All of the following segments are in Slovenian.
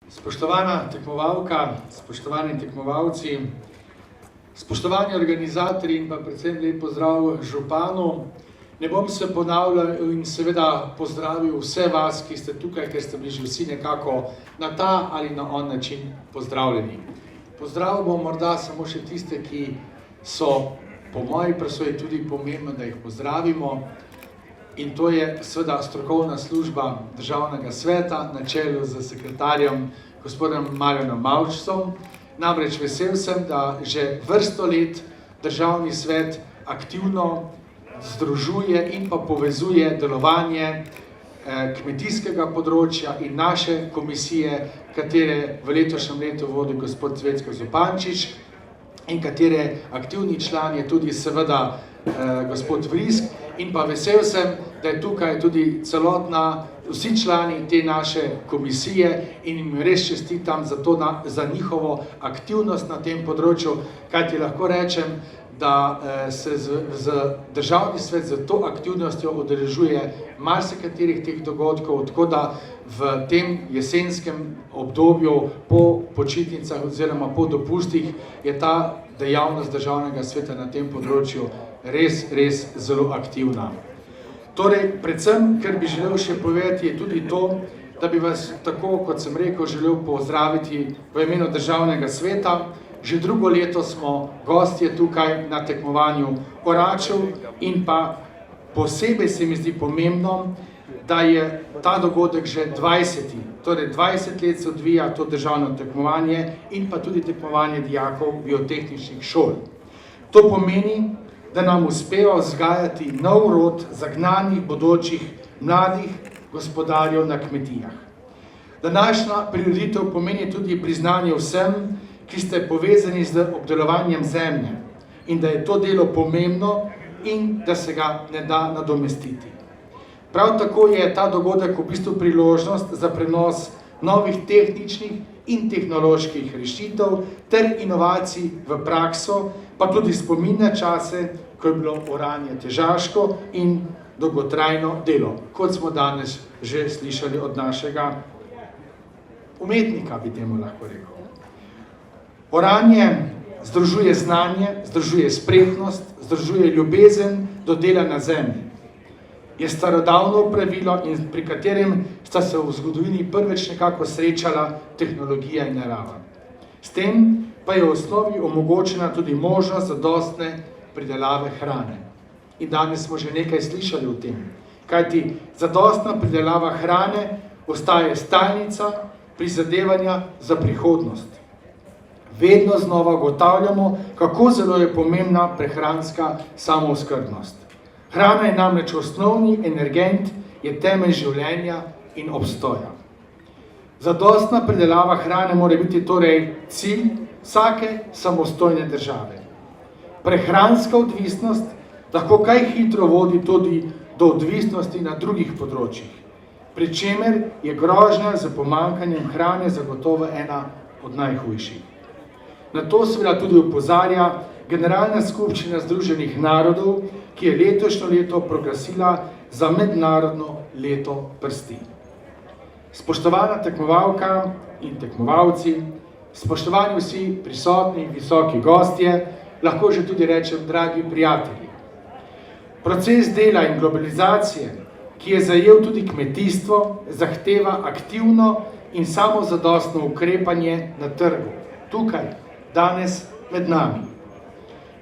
Spoštovana tekmovalka, spoštovani tekmovalci, spoštovani organizatorji in pa predvsem lep pozdrav županu. Ne bom se ponavljal in seveda pozdravil vse vas, ki ste tukaj, ker ste bili že vsi nekako na ta ali na on način pozdravljeni. Pozdravil bom morda samo še tiste, ki so po moji presoji tudi pomembno, da jih pozdravimo. In to je seveda strokovna služba Državnega sveta na čelu z sekretarjem gospodom Marjanom Maučcem. Namreč vesel sem, da že vrsto let Državni svet aktivno združuje in pa povezuje delovanje kmetijskega področja in naše komisije, katere v letošnjem letu vodi gospod Cvetko Zupančič in katere aktivni član je tudi seveda gospod Vrisk. In pa vesel sem, da je tukaj tudi celotna, vsi člani te naše komisije in jim res čestitam za njihovo aktivnost na tem področju, kajti lahko rečem, da se z Državni svet z to aktivnostjo udeležuje marsikaterih teh dogodkov, tako da v tem jesenskem obdobju po počitnicah oziroma po dopustih je ta dejavnost Državnega sveta na tem področju res zelo aktivna. Torej, predvsem, ker bi želel še povedati, je tudi to, da bi vas, tako kot sem rekel, želel pozdraviti v imenu Državnega sveta. Že drugo leto smo gostje tukaj na tekmovanju oračev in pa posebej se mi zdi pomembno, da je ta dogodek že 20. Torej 20 let se odvija to državno tekmovanje in pa tudi tekmovanje dijakov biotehničnih šol. To pomeni, da nam uspeva vzgajati nov rod zagnanih bodočih mladih gospodarjev na kmetijah. Današnja prireditev pomeni tudi priznanje vsem, ki ste povezani z obdelovanjem zemlje in da je to delo pomembno in da se ga ne da nadomestiti. Prav tako je ta dogodek v bistvu priložnost za prenos novih tehničnih in tehnoloških rešitev ter inovacij v prakso, pa tudi spomin na čase, ko je bilo oranje težaško in dolgotrajno delo, kot smo danes že slišali od našega umetnika, bi temu lahko rekel. Oranje združuje znanje, združuje spretnost, združuje ljubezen do dela na zemlji. Je starodavno pravilo in pri katerem sta se v zgodovini prvič nekako srečala tehnologija in narava. S tem pa je v osnovi omogočena tudi možnost zadostne pridelave hrane. In danes smo že nekaj slišali o tem, kajti zadostna pridelava hrane ostaje stalnica prizadevanja za prihodnost. Vedno znova ugotavljamo, kako zelo je pomembna prehranska samooskrbnost. Hrana je namreč osnovni energent, je temelj življenja in obstoja. Zadostna pridelava hrane mora biti torej cilj vsake samostojne države. Prehranska odvisnost lahko kaj hitro vodi tudi do odvisnosti na drugih področjih, pri čemer je grožnja z pomanjkanjem hrane zagotovo ena od najhujših. Na to seveda tudi opozarja Generalna skupščina Združenih narodov, ki je letošnjo leto proglasila za mednarodno leto prsti. Spoštovana tekmovalka in tekmovalci, spoštovani vsi prisotni visoki gostje, lahko že tudi rečem dragi prijatelji. Proces dela in globalizacije, ki je zajel tudi kmetijstvo, zahteva aktivno in samozadostno ukrepanje na trgu, tukaj, danes med nami.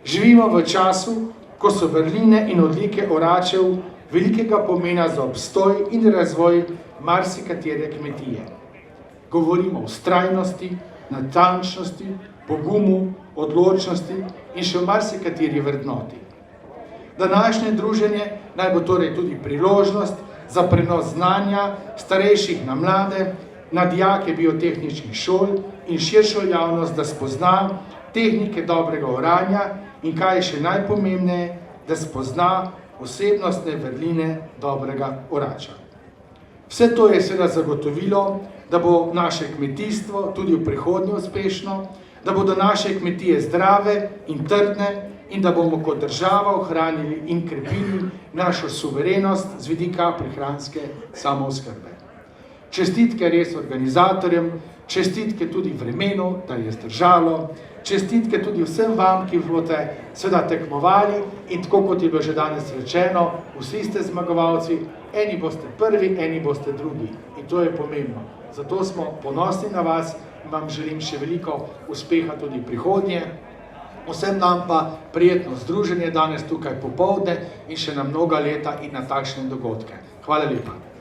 Živimo v času, ko so vrline in odlike oračev velikega pomena za obstoj in razvoj marsikatere kmetije. Govorimo o vztrajnosti, natančnosti, pogumu, odločnosti in še o marsikateri vrednoti. Današnje druženje naj bo torej tudi priložnost za prenos znanja starejših na mlade, na dijake biotehničnih šol in širšo javnost, da spozna tehnike dobrega oranja in kaj je še najpomembneje, da spozna osebnostne vrline dobrega orača. Vse to je seveda zagotovilo, da bo naše kmetijstvo tudi v prihodnje uspešno, da bodo naše kmetije zdrave in trdne in da bomo kot država ohranili in krepili našo suverenost z vidika prehranske samooskrbe. Čestitke res organizatorjem, Čestitke tudi vremenu, da je zdržalo, čestitke tudi vsem vam, ki boste seveda tekmovali in tako kot je bilo že danes rečeno, vsi ste zmagovalci, eni boste prvi, eni boste drugi in to je pomembno. Zato smo ponosni na vas in vam želim še veliko uspeha tudi prihodnje. Vsem nam pa prijetno združenje danes tukaj popoldne in še na mnoga leta in na takšne dogodke. Hvala lepa.